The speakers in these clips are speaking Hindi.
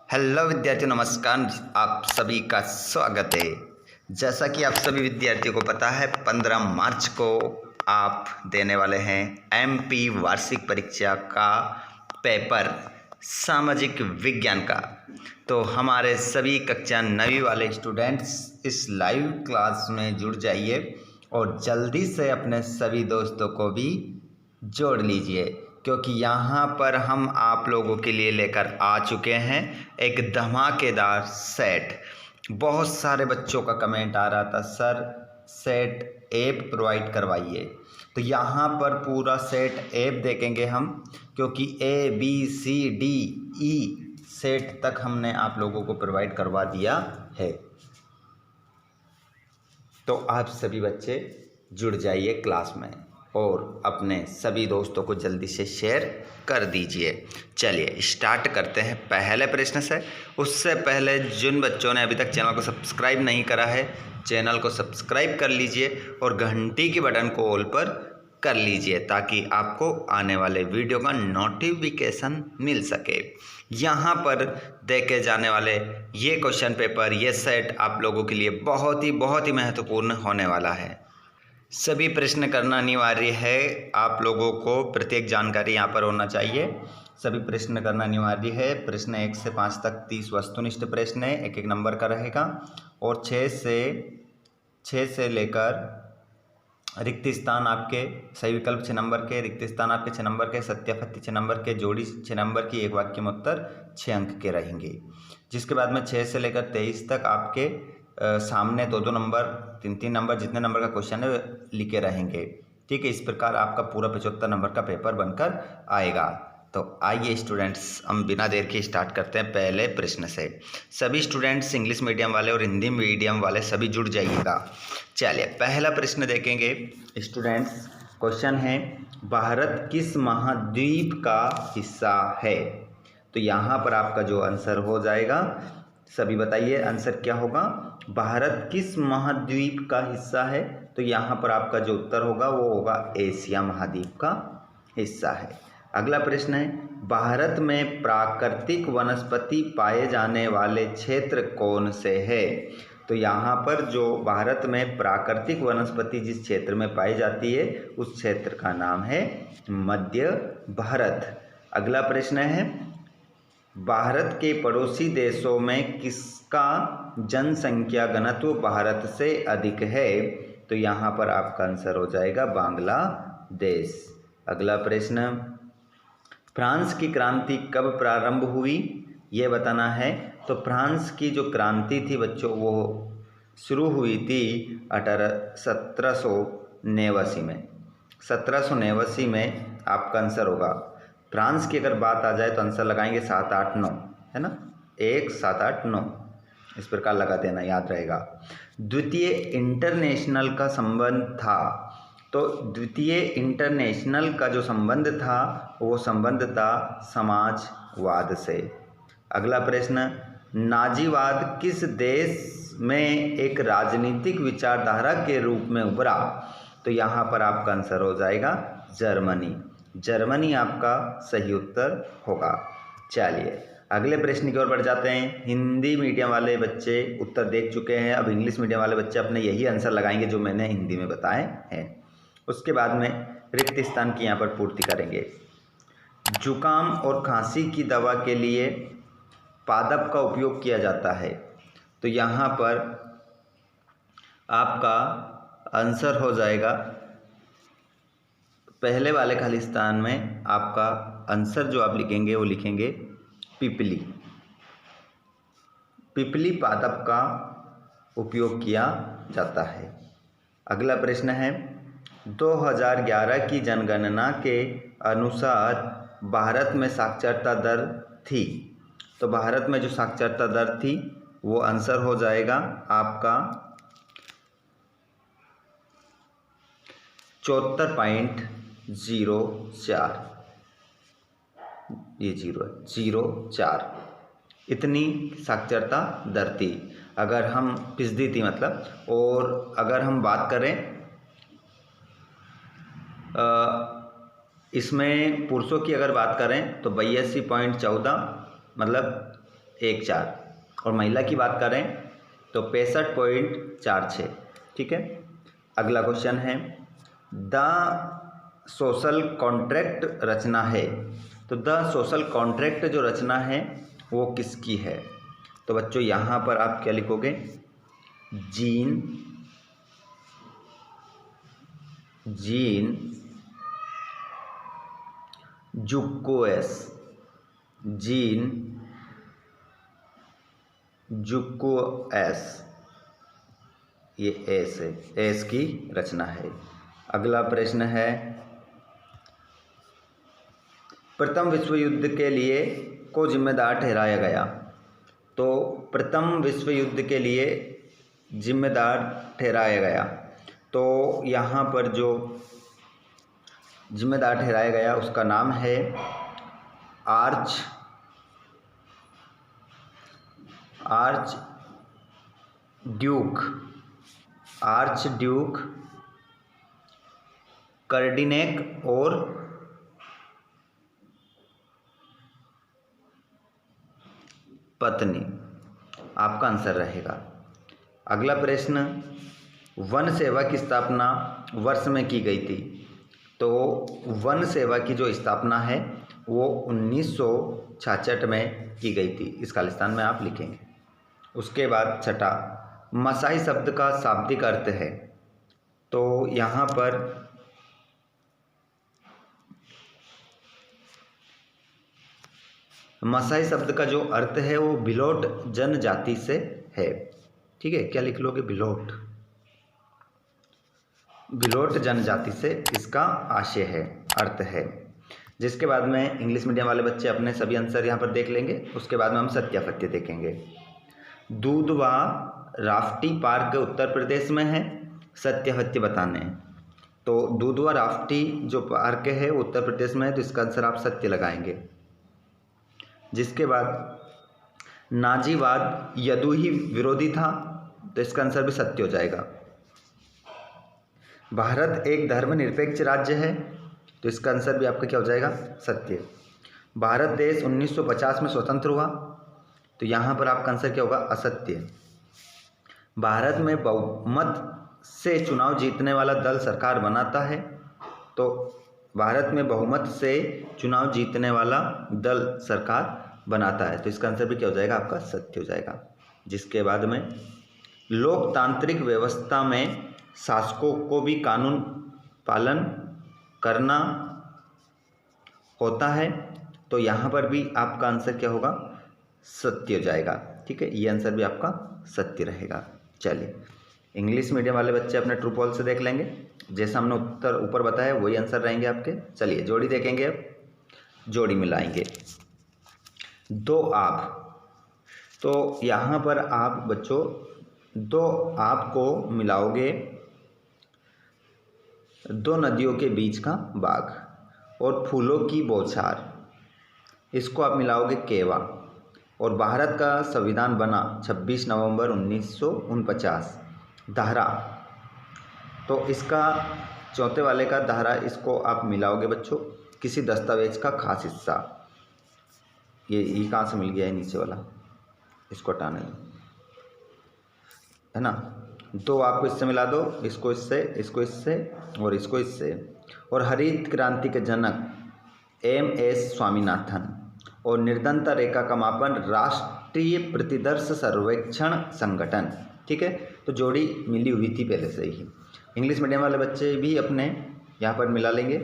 हेलो विद्यार्थियों, नमस्कार। आप सभी का स्वागत है। जैसा कि आप सभी विद्यार्थियों को पता है, 15 मार्च को आप देने वाले हैं एमपी वार्षिक परीक्षा का पेपर सामाजिक विज्ञान का। तो हमारे सभी कक्षा 9वीं वाले स्टूडेंट्स इस लाइव क्लास में जुड़ जाइए और जल्दी से अपने सभी दोस्तों को भी जोड़ लीजिए, क्योंकि यहाँ पर हम आप लोगों के लिए लेकर आ चुके हैं एक धमाकेदार सेट। बहुत सारे बच्चों का कमेंट आ रहा था, सर सेट ऐप प्रोवाइड करवाइए। तो यहाँ पर पूरा सेट ऐप देखेंगे हम, क्योंकि ABCDE सेट तक हमने आप लोगों को प्रोवाइड करवा दिया है। तो आप सभी बच्चे जुड़ जाइए क्लास में और अपने सभी दोस्तों को जल्दी से शेयर कर दीजिए। चलिए स्टार्ट करते हैं पहले प्रश्न से। उससे पहले जिन बच्चों ने अभी तक चैनल को सब्सक्राइब नहीं करा है, चैनल को सब्सक्राइब कर लीजिए और घंटी की बटन को ऑल पर कर लीजिए, ताकि आपको आने वाले वीडियो का नोटिफिकेशन मिल सके। यहाँ पर देखे जाने वाले ये क्वेश्चन पेपर, ये सेट आप लोगों के लिए बहुत ही महत्वपूर्ण होने वाला है। सभी प्रश्न करना अनिवार्य है। आप लोगों को प्रत्येक जानकारी यहाँ पर होना चाहिए। सभी प्रश्न करना अनिवार्य है। प्रश्न 1 से 5 तक 30 वस्तुनिष्ठ प्रश्न है, एक नंबर का रहेगा। और 6 से लेकर रिक्त स्थान आपके, सही विकल्प 6 नंबर के, रिक्त स्थान आपके 6 नंबर के, सत्यापत्ति 6 नंबर के, जोड़ी 6 नंबर की, एक वाक्य में उत्तर 6 अंक के रहेंगे। जिसके बाद में 6 से लेकर 23 तक आपके सामने 2-2 नंबर, 3-3 नंबर, जितने नंबर का क्वेश्चन है लिखे रहेंगे। ठीक है, इस प्रकार आपका पूरा 75 नंबर का पेपर बनकर आएगा। तो आइए स्टूडेंट्स, हम बिना देर के स्टार्ट करते हैं पहले प्रश्न से। सभी स्टूडेंट्स इंग्लिश मीडियम वाले और हिंदी मीडियम वाले सभी जुड़ जाइएगा। चलिए पहला प्रश्न देखेंगे स्टूडेंट्स। क्वेश्चन है, भारत किस महाद्वीप का हिस्सा है? तो यहाँ पर आपका जो आंसर हो जाएगा, सभी बताइए आंसर क्या होगा। भारत किस महाद्वीप का हिस्सा है? तो यहाँ पर आपका जो उत्तर होगा वो होगा एशिया महाद्वीप का हिस्सा है। अगला प्रश्न है, भारत में प्राकृतिक वनस्पति पाए जाने वाले क्षेत्र कौन से है? तो यहाँ पर जो भारत में प्राकृतिक वनस्पति जिस क्षेत्र में पाई जाती है उस क्षेत्र का नाम है मध्य भारत। अगला प्रश्न है, भारत के पड़ोसी देशों में किसका जनसंख्या घनत्व भारत से अधिक है? तो यहाँ पर आपका आंसर हो जाएगा बांग्लादेश। अगला प्रश्न, फ्रांस की क्रांति कब प्रारंभ हुई, ये बताना है। तो फ्रांस की जो क्रांति थी बच्चों, वो शुरू हुई थी 1789 में। 1789 में आपका आंसर होगा। फ्रांस की अगर बात आ जाए तो आंसर लगाएंगे 7, 8, 9, है ना, 1, 7, 8, 9, इस प्रकार लगा देना, याद रहेगा। द्वितीय इंटरनेशनल का संबंध था, तो द्वितीय इंटरनेशनल का जो संबंध था वो संबंध था समाजवाद से। अगला प्रश्न, नाजीवाद किस देश में एक राजनीतिक विचारधारा के रूप में उभरा? तो यहाँ पर आपका आंसर हो जाएगा जर्मनी। जर्मनी आपका सही उत्तर होगा। चलिए अगले प्रश्न की ओर बढ़ जाते हैं। हिंदी मीडियम वाले बच्चे उत्तर देख चुके हैं, अब इंग्लिश मीडियम वाले बच्चे अपने यही आंसर लगाएंगे जो मैंने हिंदी में बताए हैं। उसके बाद में रिक्त स्थान की यहाँ पर पूर्ति करेंगे। जुकाम और खांसी की दवा के लिए पादप का उपयोग किया जाता है। तो यहाँ पर आपका आंसर हो जाएगा, पहले वाले खाली स्थान में आपका आंसर जो आप लिखेंगे वो लिखेंगे पिपली। पिपली पादप का उपयोग किया जाता है। अगला प्रश्न है, 2011 की जनगणना के अनुसार भारत में साक्षरता दर थी। तो भारत में जो साक्षरता दर थी वो आंसर हो जाएगा आपका 74.04, ये 0.04 इतनी साक्षरता दर थी, अगर हम फीसदी थी मतलब। और अगर हम बात करें इसमें पुरुषों की अगर बात करें तो 82.14, मतलब और महिला की बात करें तो 65.46। ठीक है। अगला क्वेश्चन है द सोशल कॉन्ट्रैक्ट रचना है, तो द सोशल कॉन्ट्रैक्ट जो रचना है वो किसकी है? तो बच्चों यहाँ पर आप क्या लिखोगे? जीन जुक्कोएस, जीन जुक्कोएस, ये एस है, एस की रचना है। अगला प्रश्न है प्रथम विश्व युद्ध के लिए को जिम्मेदार ठहराया गया, तो प्रथम विश्व युद्ध के लिए जिम्मेदार ठहराया गया, तो यहाँ पर जो जिम्मेदार ठहराया गया उसका नाम है आर्च ड्यूक कर्डिनेक और पत्नी, आपका आंसर रहेगा। अगला प्रश्न वन सेवा की स्थापना वर्ष में की गई थी, तो वन सेवा की जो स्थापना है वो 1966 में की गई थी, इस खालिस्तान में आप लिखेंगे। उसके बाद छठा मसाई शब्द का शाब्दिक अर्थ है, तो यहाँ पर मसाई शब्द का जो अर्थ है वो भिलोट जनजाति से है। ठीक है, क्या लिख लोगे? भिलोट जनजाति से इसका आशय है, अर्थ है। जिसके बाद में इंग्लिश मीडियम वाले बच्चे अपने सभी आंसर यहाँ पर देख लेंगे। उसके बाद में हम सत्यापत्य देखेंगे। दूधवा राफ्टी पार्क उत्तर प्रदेश में है, सत्यापत्य बताने हैं। तो दूधवा राफ्टी जो पार्क है वो उत्तर प्रदेश में है, तो इसका आंसर आप सत्य लगाएंगे। जिसके बाद नाजीवाद यदुही विरोधी था, तो इसका आंसर भी सत्य हो जाएगा। भारत एक धर्मनिरपेक्ष राज्य है, तो इसका आंसर भी आपका क्या हो जाएगा? सत्य। भारत देश 1950 में स्वतंत्र हुआ, तो यहाँ पर आपका आंसर क्या होगा? असत्य। भारत में बहुमत से चुनाव जीतने वाला दल सरकार बनाता है, तो भारत में बहुमत से चुनाव जीतने वाला दल सरकार बनाता है, तो इसका आंसर भी क्या हो जाएगा? आपका सत्य हो जाएगा। जिसके बाद में लोकतांत्रिक व्यवस्था में शासकों को भी कानून पालन करना होता है, तो यहाँ पर भी आपका आंसर क्या होगा? सत्य हो जाएगा। ठीक है, ये आंसर भी आपका सत्य रहेगा। चलिए, इंग्लिश मीडियम वाले बच्चे अपने ट्रू फॉल्स से देख लेंगे। जैसा हमने उत्तर ऊपर बताया वही आंसर रहेंगे आपके। चलिए जोड़ी देखेंगे, अब जोड़ी मिलाएंगे। दो आप, तो यहाँ पर आप बच्चों दो आप को मिलाओगे दो नदियों के बीच का बाग और फूलों की बौछार, इसको आप मिलाओगे केवा। और भारत का संविधान बना 26 नवंबर 1949, धारा, तो इसका चौथे वाले का धारा, इसको आप मिलाओगे बच्चों किसी दस्तावेज का खास हिस्सा। ये कहाँ से मिल गया है? नीचे वाला, इसको हटाने दो, है ना। दो आपको इससे मिला दो, इसको इससे, इसको इससे और इसको इससे। और हरित क्रांति के जनक MS स्वामीनाथन और निर्धनता रेखा का मापन राष्ट्रीय प्रतिदर्श सर्वेक्षण संगठन। ठीक है, तो जोड़ी मिली हुई थी पहले से ही। इंग्लिश मीडियम वाले बच्चे भी अपने यहाँ पर मिला लेंगे,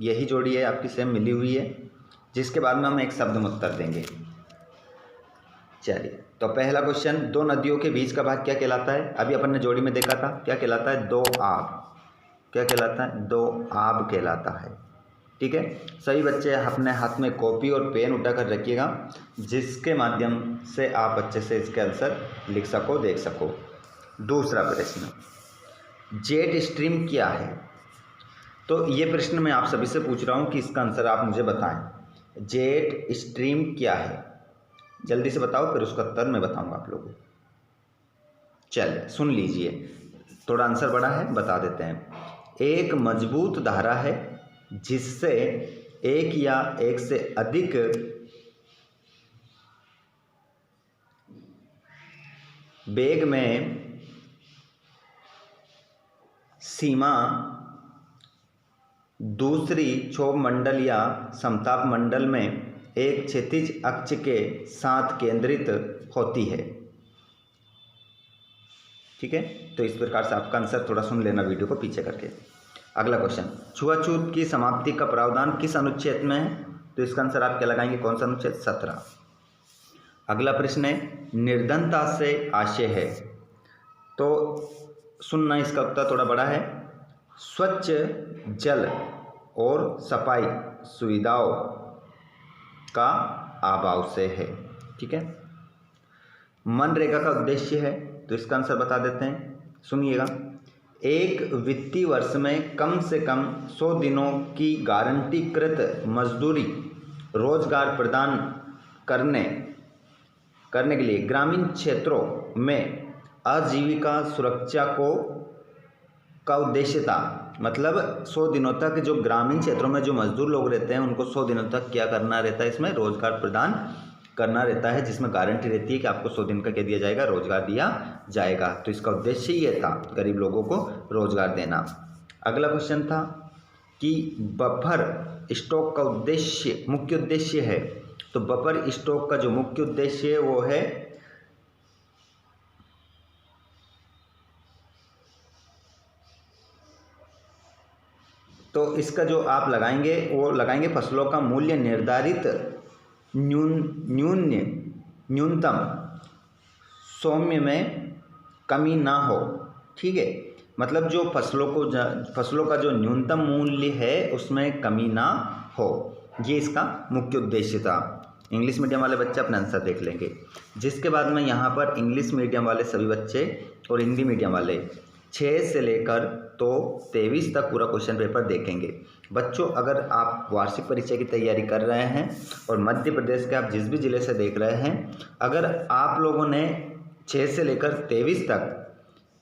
यही जोड़ी है आपकी, सेम मिली हुई है। जिसके बाद में हम एक शब्द में उत्तर देंगे। चलिए, तो पहला क्वेश्चन, दो नदियों के बीच का भाग क्या कहलाता है? अभी अपन ने जोड़ी में देखा था, क्या कहलाता है? दो आब। क्या कहलाता है? दो आब कहलाता है। ठीक है, सभी बच्चे अपने हाथ में कॉपी और पेन उठाकर रखिएगा, जिसके माध्यम से आप अच्छे से इसके आंसर लिख सको, देख सको। दूसरा प्रश्न, जेट स्ट्रीम क्या है? तो ये प्रश्न मैं आप सभी से पूछ रहा हूँ कि इसका आंसर आप मुझे बताएं। जेट स्ट्रीम क्या है? जल्दी से बताओ, फिर उसका उत्तर मैं बताऊंगा आप लोगों को। चलिए सुन लीजिए, थोड़ा आंसर बड़ा है, बता देते हैं। एक मजबूत धारा है जिससे एक या एक से अधिक वेग में सीमा दूसरी क्षोभ मंडल या समताप मंडल में एक क्षैतिज अक्ष के साथ केंद्रित होती है। ठीक है, तो इस प्रकार से आपका आंसर थोड़ा सुन लेना वीडियो को पीछे करके। अगला क्वेश्चन, छुआछूत की समाप्ति का प्रावधान किस अनुच्छेद में है? तो इसका आंसर आप क्या लगाएंगे, कौन सा अनुच्छेद? 17। अगला प्रश्न है, निर्धनता से आशय है, तो सुनना, इसका उत्तर थोड़ा बड़ा है। स्वच्छ जल और सफाई सुविधाओं का अभाव से है। ठीक है, मनरेगा का उद्देश्य है, तो इसका आंसर बता देते हैं, सुनिएगा। एक वित्तीय वर्ष में कम से कम 100 दिनों की गारंटीकृत मजदूरी रोजगार प्रदान करने के लिए ग्रामीण क्षेत्रों में आजीविका सुरक्षा का उद्देश्य था। मतलब 100 दिनों तक जो ग्रामीण क्षेत्रों में जो मजदूर लोग रहते हैं उनको 100 दिनों तक क्या करना रहता है, इसमें रोजगार प्रदान करना रहता है, जिसमें गारंटी रहती है कि आपको 100 दिन का क्या दिया जाएगा, रोजगार दिया जाएगा। तो इसका उद्देश्य ये था, गरीब लोगों को रोजगार देना। अगला क्वेश्चन था कि बफर स्टॉक का उद्देश्य, मुख्य उद्देश्य है, तो बफर स्टॉक का जो मुख्य उद्देश्य है वो है तो इसका जो आप लगाएंगे वो लगाएंगे फसलों का मूल्य निर्धारित न्यूनतम सौम्य में कमी ना हो। ठीक है, मतलब जो फसलों का जो न्यूनतम मूल्य है उसमें कमी ना हो, ये इसका मुख्य उद्देश्य था। इंग्लिश मीडियम वाले बच्चे अपना आंसर देख लेंगे। जिसके बाद में यहाँ पर इंग्लिश मीडियम वाले सभी बच्चे और हिंदी मीडियम वाले 6 से लेकर तो 23 तक पूरा क्वेश्चन पेपर देखेंगे। बच्चों, अगर आप वार्षिक परीक्षा की तैयारी कर रहे हैं और मध्य प्रदेश के आप जिस भी ज़िले से देख रहे हैं, अगर आप लोगों ने 6 से लेकर 23 तक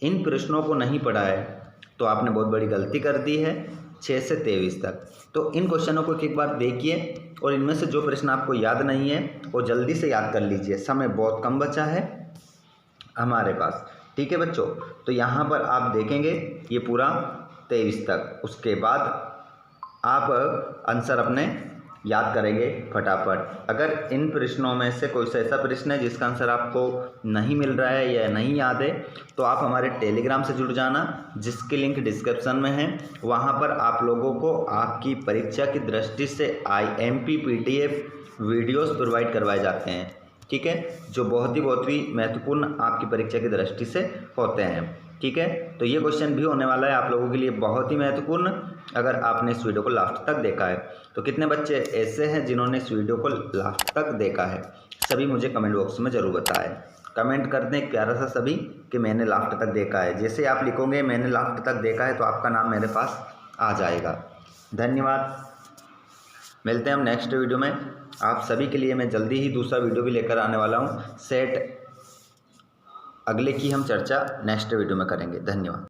इन प्रश्नों को नहीं पढ़ा है तो आपने बहुत बड़ी गलती कर दी है। 6 से 23 तक तो इन क्वेश्चनों को एक बार देखिए और इनमें से जो प्रश्न आपको याद नहीं है वो जल्दी से याद कर लीजिए, समय बहुत कम बचा है हमारे पास। ठीक है बच्चों, तो यहाँ पर आप देखेंगे ये पूरा 23 तक, उसके बाद आप आंसर अपने याद करेंगे फटाफट। अगर इन प्रश्नों में से कोई सा ऐसा प्रश्न है जिसका आंसर आपको नहीं मिल रहा है या नहीं याद है तो आप हमारे टेलीग्राम से जुड़ जाना, जिसकी लिंक डिस्क्रिप्शन में है। वहाँ पर आप लोगों को आपकी परीक्षा की दृष्टि से IMP PDF वीडियोस प्रोवाइड करवाए जाते हैं। ठीक है, जो बहुत ही महत्वपूर्ण आपकी परीक्षा की दृष्टि से होते हैं। ठीक है, तो ये क्वेश्चन भी होने वाला है आप लोगों के लिए बहुत ही महत्वपूर्ण, अगर आपने इस वीडियो को लास्ट तक देखा है। तो कितने बच्चे ऐसे हैं जिन्होंने इस वीडियो को लास्ट तक देखा है, सभी मुझे कमेंट बॉक्स में ज़रूर बताएं। कमेंट कर दें प्यारा सा सभी कि मैंने लास्ट तक देखा है। जैसे आप लिखोगे मैंने लास्ट तक देखा है तो आपका नाम मेरे पास आ जाएगा। धन्यवाद, मिलते हैं हम नेक्स्ट वीडियो में। आप सभी के लिए मैं जल्दी ही दूसरा वीडियो भी लेकर आने वाला हूँ। सेट अगले की हम चर्चा नेक्स्ट वीडियो में करेंगे। धन्यवाद।